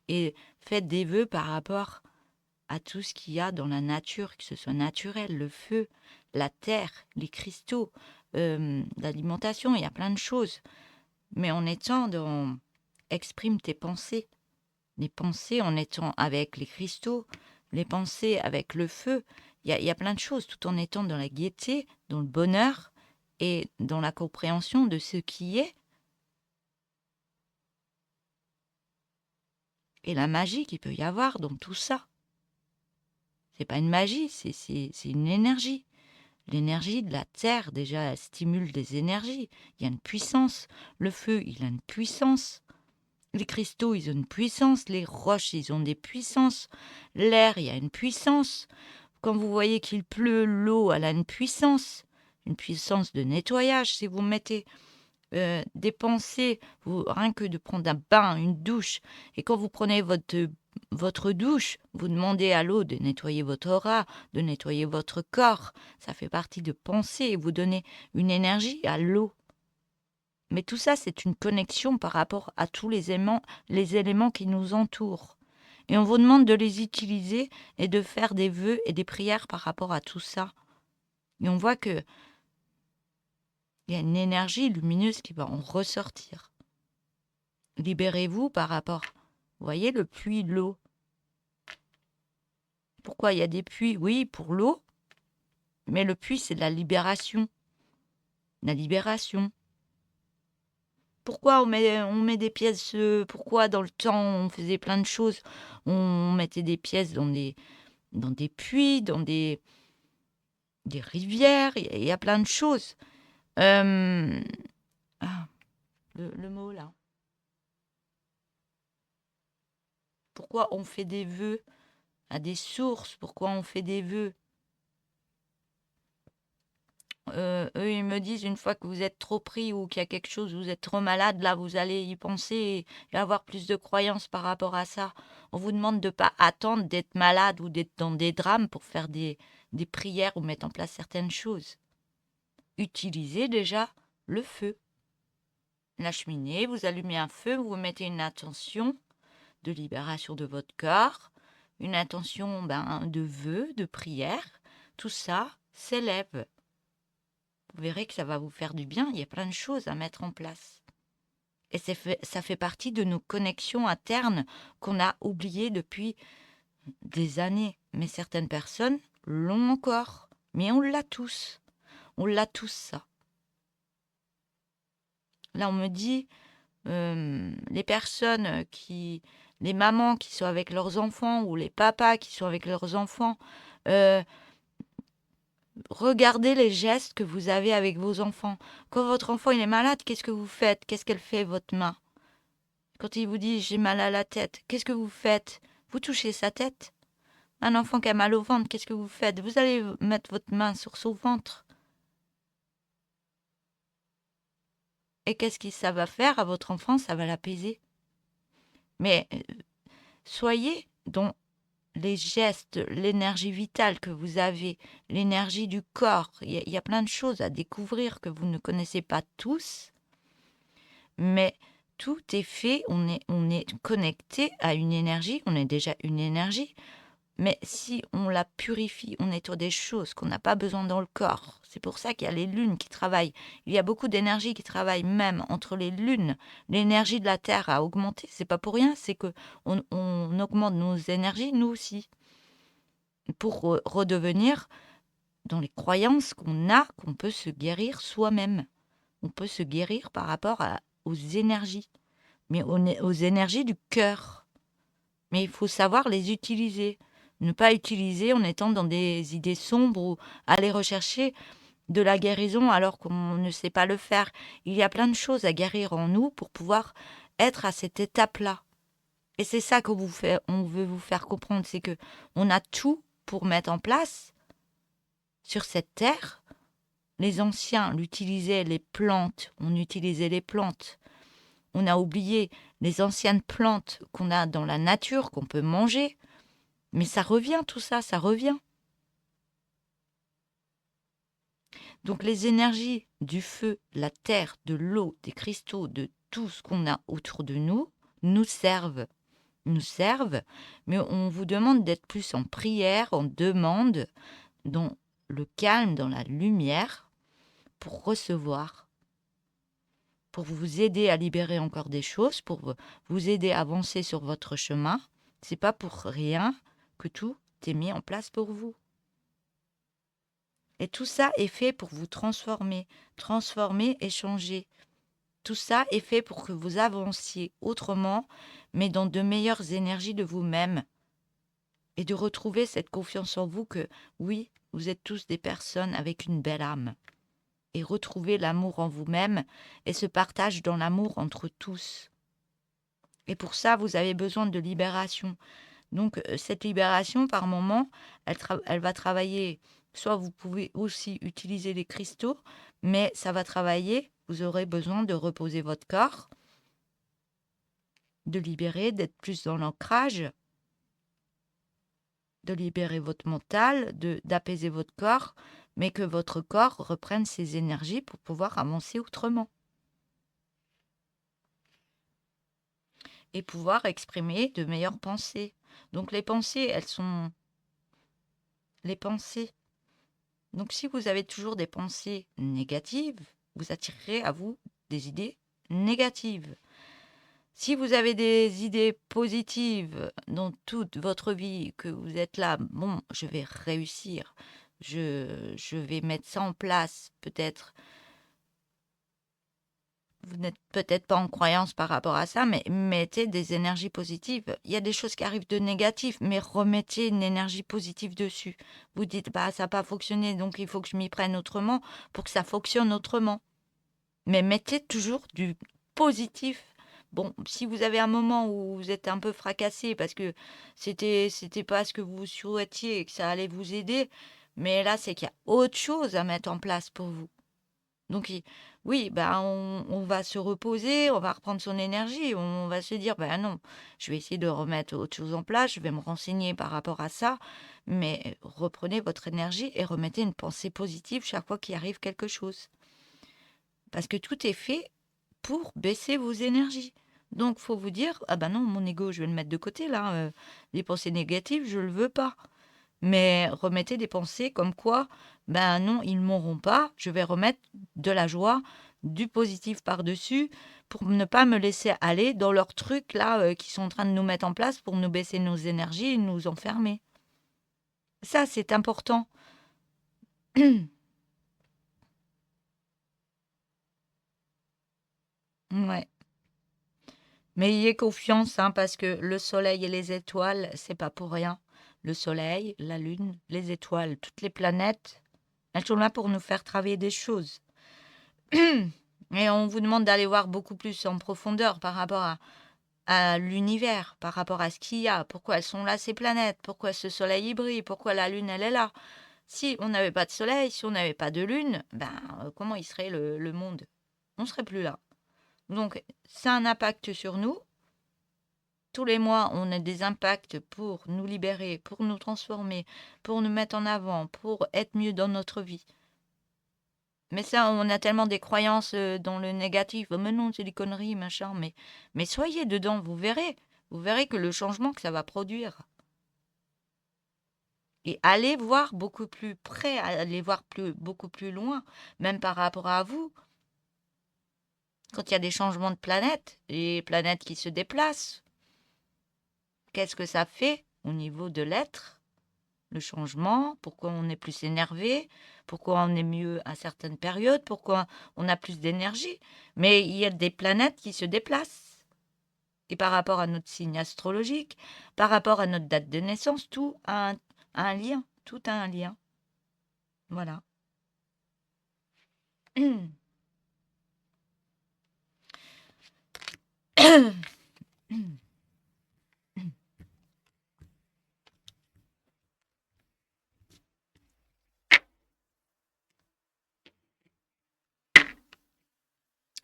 et faites des vœux par rapport à tout ce qu'il y a dans la nature, que ce soit naturel, le feu, la terre, les cristaux, l'alimentation, il y a plein de choses. Mais en étant dans exprime tes pensées. Les pensées en étant avec les cristaux, les pensées avec le feu. Il y a plein de choses, tout en étant dans la gaieté, dans le bonheur et dans la compréhension de ce qui est. Et la magie qu'il peut y avoir dans tout ça. C'est pas une magie, c'est une énergie. L'énergie de la terre, déjà, elle stimule des énergies. Il y a une puissance. Le feu, il a une puissance. Les cristaux, ils ont une puissance. Les roches, ils ont des puissances. L'air, il y a une puissance. Quand vous voyez qu'il pleut, l'eau, elle a une puissance de nettoyage. Si vous mettez des pensées, rien que de prendre un bain, une douche, et quand vous prenez votre douche, vous demandez à l'eau de nettoyer votre aura, de nettoyer votre corps. Ça fait partie de pensées, vous donnez une énergie à l'eau. Mais tout ça, c'est une connexion par rapport à tous les éléments qui nous entourent. Et on vous demande de les utiliser et de faire des vœux et des prières par rapport à tout ça. Et on voit que il y a une énergie lumineuse qui va en ressortir. Libérez-vous par rapport. Vous voyez le puits, l'eau. Pourquoi il y a des puits? Oui, pour l'eau. Mais le puits, c'est de la libération. La libération. Pourquoi on met des pièces? Pourquoi dans le temps, on faisait plein de choses? On mettait des pièces dans des puits, dans des rivières. Il y a plein de choses. Le mot là. Pourquoi on fait des vœux à des sources? Pourquoi on fait des vœux? Eux, ils me disent une fois que vous êtes trop pris ou qu'il y a quelque chose, vous êtes trop malade, là, vous allez y penser et avoir plus de croyances par rapport à ça. On vous demande de ne pas attendre d'être malade ou d'être dans des drames pour faire des prières ou mettre en place certaines choses. Utilisez déjà le feu. La cheminée, vous allumez un feu, vous mettez une intention de libération de votre corps, une intention de vœu, de prière. Tout ça s'élève. Vous verrez que ça va vous faire du bien. Il y a plein de choses à mettre en place. Et ça fait partie de nos connexions internes qu'on a oubliées depuis des années. Mais certaines personnes l'ont encore. Mais on l'a tous. On l'a tous, ça. Là, on me dit, les mamans qui sont avec leurs enfants ou les papas qui sont avec leurs enfants, regardez les gestes que vous avez avec vos enfants. Quand votre enfant il est malade, qu'est-ce que vous faites? Qu'est-ce qu'elle fait, votre main? Quand il vous dit j'ai mal à la tête, qu'est-ce que vous faites? Vous touchez sa tête. Un enfant qui a mal au ventre, qu'est-ce que vous faites? Vous allez mettre votre main sur son ventre. Et qu'est-ce que ça va faire à votre enfant? Ça va l'apaiser. Mais soyez dans les gestes, l'énergie vitale que vous avez, l'énergie du corps. Il y a plein de choses à découvrir que vous ne connaissez pas tous. Mais tout est fait, on est connecté à une énergie, on est déjà une énergie. Mais si on la purifie, on nettoie des choses qu'on n'a pas besoin dans le corps. C'est pour ça qu'il y a les lunes qui travaillent. Il y a beaucoup d'énergie qui travaille même entre les lunes. L'énergie de la Terre a augmenté. C'est pas pour rien, c'est que on augmente nos énergies, nous aussi, pour redevenir dans les croyances qu'on a, qu'on peut se guérir soi-même. On peut se guérir par rapport aux énergies, mais aux énergies du cœur. Mais il faut savoir les utiliser. Ne pas utiliser en étant dans des idées sombres ou aller rechercher de la guérison alors qu'on ne sait pas le faire. Il y a plein de choses à guérir en nous pour pouvoir être à cette étape-là. Et c'est ça qu'on veut vous faire comprendre, c'est que on a tout pour mettre en place sur cette terre. Les anciens l'utilisaient, les plantes, on utilisait les plantes. On a oublié les anciennes plantes qu'on a dans la nature, qu'on peut manger. Mais ça revient, tout ça, ça revient. Donc les énergies du feu, la terre, de l'eau, des cristaux, de tout ce qu'on a autour de nous, nous servent. Mais on vous demande d'être plus en prière, en demande, dans le calme, dans la lumière, pour recevoir, pour vous aider à libérer encore des choses, pour vous aider à avancer sur votre chemin. C'est pas pour rien que tout est mis en place pour vous. Et tout ça est fait pour vous transformer et changer. Tout ça est fait pour que vous avanciez autrement, mais dans de meilleures énergies de vous-même. Et de retrouver cette confiance en vous que, oui, vous êtes tous des personnes avec une belle âme. Et retrouver l'amour en vous-même et ce partage dans l'amour entre tous. Et pour ça, vous avez besoin de libération. Donc, cette libération, par moment, elle va travailler. Soit vous pouvez aussi utiliser les cristaux, mais ça va travailler. Vous aurez besoin de reposer votre corps, de libérer, d'être plus dans l'ancrage, de libérer votre mental, d'apaiser votre corps, mais que votre corps reprenne ses énergies pour pouvoir avancer autrement. Et pouvoir exprimer de meilleures pensées. Donc les pensées, elles sont les pensées. Donc si vous avez toujours des pensées négatives, vous attirerez à vous des idées négatives. Si vous avez des idées positives dans toute votre vie, que vous êtes là, bon, je vais réussir, je vais mettre ça en place, peut-être, vous n'êtes peut-être pas en croyance par rapport à ça, mais mettez des énergies positives. Il y a des choses qui arrivent de négatif, mais remettez une énergie positive dessus. Vous dites, bah, ça n'a pas fonctionné, donc il faut que je m'y prenne autrement pour que ça fonctionne autrement. Mais mettez toujours du positif. Bon, si vous avez un moment où vous êtes un peu fracassé parce que c'était pas ce que vous souhaitiez et que ça allait vous aider, mais là, c'est qu'il y a autre chose à mettre en place pour vous. Donc, oui, bah, on va se reposer, on va reprendre son énergie, on va se dire, ben non, je vais essayer de remettre autre chose en place, je vais me renseigner par rapport à ça, mais reprenez votre énergie et remettez une pensée positive chaque fois qu'il arrive quelque chose. Parce que tout est fait pour baisser vos énergies. Donc, faut vous dire, ah ben non, mon ego, je vais le mettre de côté là, les pensées négatives, je le veux pas. Mais remettez des pensées comme quoi, ben non, ils ne m'auront pas, je vais remettre de la joie, du positif par-dessus, pour ne pas me laisser aller dans leurs trucs là qui sont en train de nous mettre en place pour nous baisser nos énergies et nous enfermer. Ça, c'est important. Ouais. Mais ayez confiance, hein, parce que le soleil et les étoiles, c'est pas pour rien. Le soleil, la lune, les étoiles, toutes les planètes, elles sont là pour nous faire travailler des choses. Et on vous demande d'aller voir beaucoup plus en profondeur par rapport à l'univers, par rapport à ce qu'il y a, pourquoi elles sont là, ces planètes, pourquoi ce soleil brille, pourquoi la lune, elle est là. Si on n'avait pas de soleil, si on n'avait pas de lune, ben, comment il serait le monde? On serait plus là. Donc, ça a un impact sur nous. Tous les mois, on a des impacts pour nous libérer, pour nous transformer, pour nous mettre en avant, pour être mieux dans notre vie. Mais ça, on a tellement des croyances dans le négatif. Oh, mais non, c'est des conneries, machin. Mais soyez dedans, vous verrez. Vous verrez que le changement que ça va produire. Et allez voir beaucoup plus près, allez voir beaucoup plus loin, même par rapport à vous. Quand il y a des changements de planètes, les planètes qui se déplacent, qu'est-ce que ça fait au niveau de l'être? Le changement, pourquoi on est plus énervé, pourquoi on est mieux à certaines périodes, pourquoi on a plus d'énergie. Mais il y a des planètes qui se déplacent. Et par rapport à notre signe astrologique, par rapport à notre date de naissance, tout a un lien. Tout a un lien. Voilà.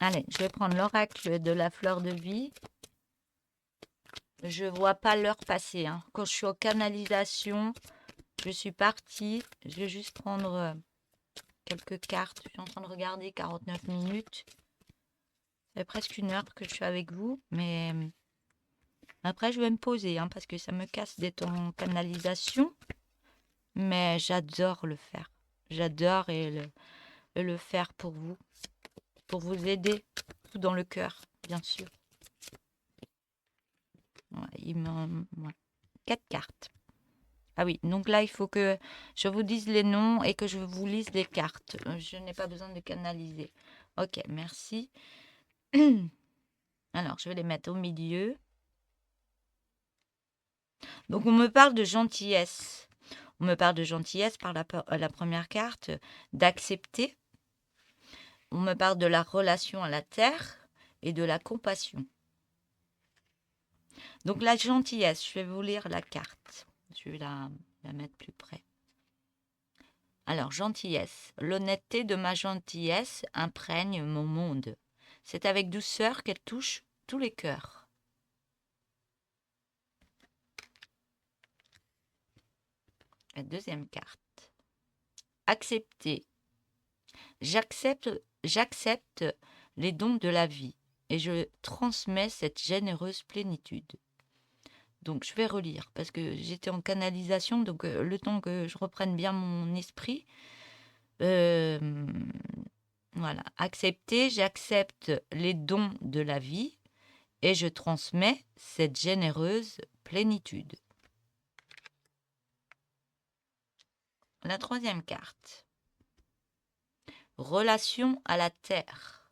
Allez, je vais prendre l'oracle de la fleur de vie. Je vois pas l'heure passer, hein. Quand je suis en canalisation, je suis partie. Je vais juste prendre quelques cartes. Je suis en train de regarder 49 minutes. Ça fait presque une heure que je suis avec vous. Mais après, je vais me poser, hein, parce que ça me casse d'être en canalisation. Mais j'adore le faire. J'adore et le faire pour vous aider, tout dans le cœur, bien sûr. Ouais, ouais. 4 cartes. Ah oui, donc là, il faut que je vous dise les noms et que je vous lise les cartes. Je n'ai pas besoin de canaliser. Ok, merci. Alors, je vais les mettre au milieu. Donc, on me parle de gentillesse. On me parle de gentillesse par la première carte, d'accepter. On me parle de la relation à la terre et de la compassion. Donc, la gentillesse, je vais vous lire la carte. Je vais la mettre plus près. Alors, gentillesse. L'honnêteté de ma gentillesse imprègne mon monde. C'est avec douceur qu'elle touche tous les cœurs. La deuxième carte. Accepter. J'accepte les dons de la vie et je transmets cette généreuse plénitude. Donc, je vais relire parce que j'étais en canalisation, donc le temps que je reprenne bien mon esprit. Voilà. Accepter, j'accepte les dons de la vie et je transmets cette généreuse plénitude. La troisième carte. Relation à la terre.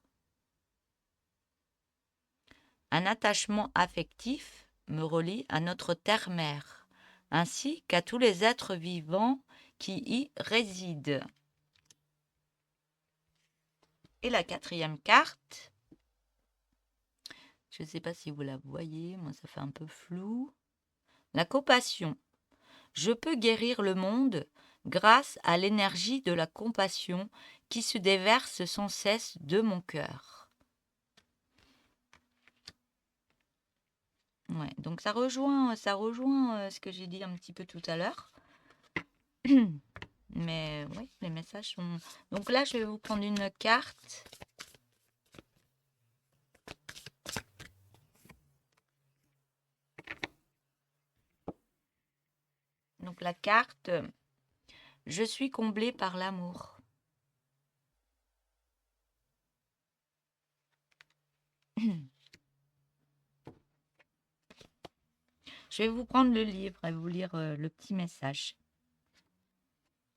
Un attachement affectif me relie à notre terre-mère, ainsi qu'à tous les êtres vivants qui y résident. Et la quatrième carte, je ne sais pas si vous la voyez, moi ça fait un peu flou. La compassion. Je peux guérir le monde grâce à l'énergie de la compassion qui se déverse sans cesse de mon cœur. Ouais, donc ça rejoint ce que j'ai dit un petit peu tout à l'heure. Mais oui, les messages sont... Donc là, je vais vous prendre une carte. Donc la carte, je suis comblée par l'amour. Je vais vous prendre le livre et vous lire le petit message.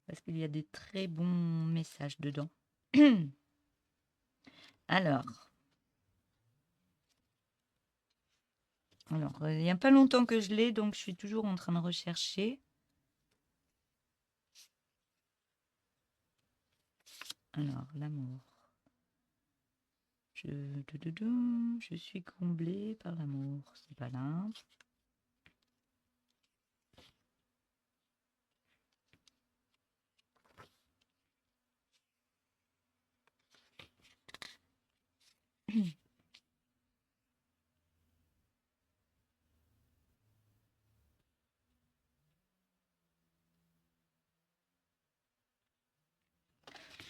Parce qu'il y a des très bons messages dedans. Alors, il n'y a pas longtemps que je l'ai, donc je suis toujours en train de rechercher. Alors, l'amour. Je suis comblée par l'amour. C'est pas là.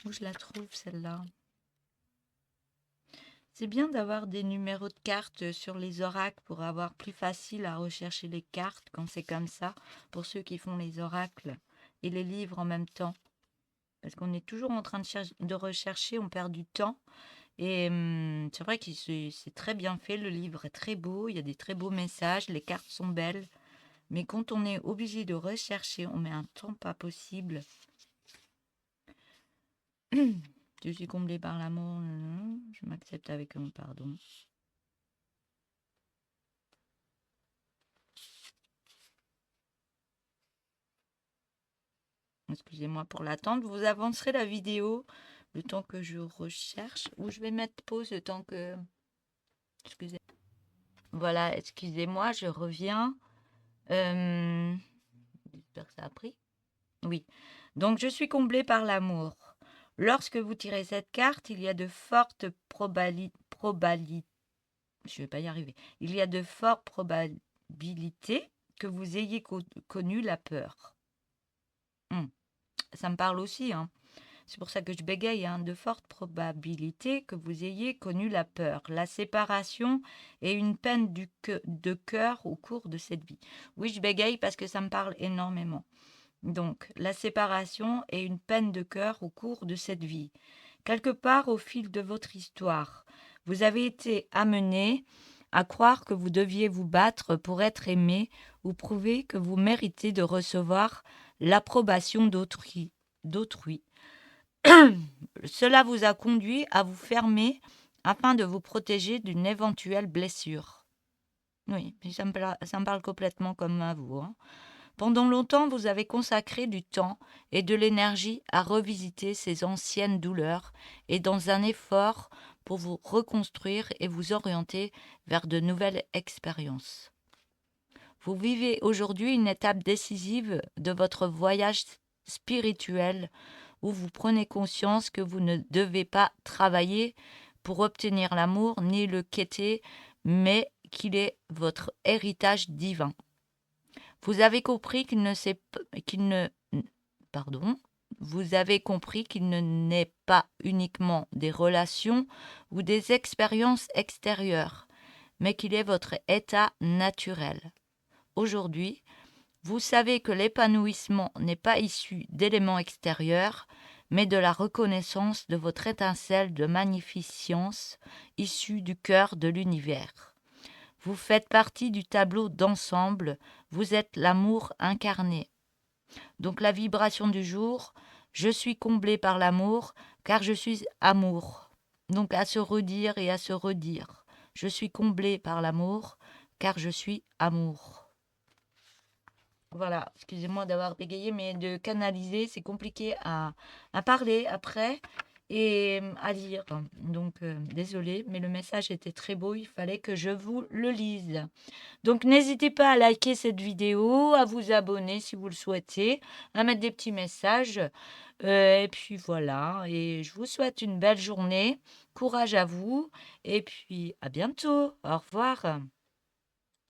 Où je la trouve, celle-là? C'est bien d'avoir des numéros de cartes sur les oracles pour avoir plus facile à rechercher les cartes quand c'est comme ça, pour ceux qui font les oracles et les livres en même temps. Parce qu'on est toujours en train de rechercher, on perd du temps. Et c'est vrai que c'est très bien fait, le livre est très beau, il y a des très beaux messages, les cartes sont belles. Mais quand on est obligé de rechercher, on met un temps pas possible. Je suis comblée par l'amour, je m'accepte avec un pardon. Excusez-moi pour l'attente, vous avancerez la vidéo le temps que je recherche, ou je vais mettre pause le temps que... Excusez. Voilà, excusez-moi, je reviens. J'espère que ça a pris. Oui. Donc, je suis comblée par l'amour. Lorsque vous tirez cette carte, il y a de fortes probabilités. Je vais pas y arriver. Il y a de fortes probabilités que vous ayez connu la peur. Ça me parle aussi, hein. C'est pour ça que je bégaye, hein. De fortes probabilités que vous ayez connu la peur, la séparation et une peine de cœur au cours de cette vie. Oui, je bégaye parce que ça me parle énormément. Donc, la séparation est une peine de cœur au cours de cette vie. Quelque part au fil de votre histoire, vous avez été amené à croire que vous deviez vous battre pour être aimé ou prouver que vous méritez de recevoir l'approbation d'autrui. Cela vous a conduit à vous fermer afin de vous protéger d'une éventuelle blessure. Oui, ça me parle complètement comme à vous, hein. Pendant longtemps, vous avez consacré du temps et de l'énergie à revisiter ces anciennes douleurs et dans un effort pour vous reconstruire et vous orienter vers de nouvelles expériences. Vous vivez aujourd'hui une étape décisive de votre voyage spirituel où vous prenez conscience que vous ne devez pas travailler pour obtenir l'amour ni le quêter, mais qu'il est votre héritage divin. Vous avez compris qu'il ne, pardon, vous avez compris qu'il ne n'est pas uniquement des relations ou des expériences extérieures, mais qu'il est votre état naturel. Aujourd'hui, vous savez que l'épanouissement n'est pas issu d'éléments extérieurs, mais de la reconnaissance de votre étincelle de magnificence issue du cœur de l'univers. Vous faites partie du tableau d'ensemble, vous êtes l'amour incarné. Donc la vibration du jour, je suis comblé par l'amour, car je suis amour. Donc à se redire et à se redire. Je suis comblé par l'amour, car je suis amour. Voilà, excusez-moi d'avoir bégayé, mais de canaliser, c'est compliqué à parler après et à lire. Donc, désolée, mais le message était très beau, il fallait que je vous le lise. Donc, n'hésitez pas à liker cette vidéo, à vous abonner si vous le souhaitez, à mettre des petits messages. Et puis voilà, et je vous souhaite une belle journée, courage à vous, et puis à bientôt, au revoir.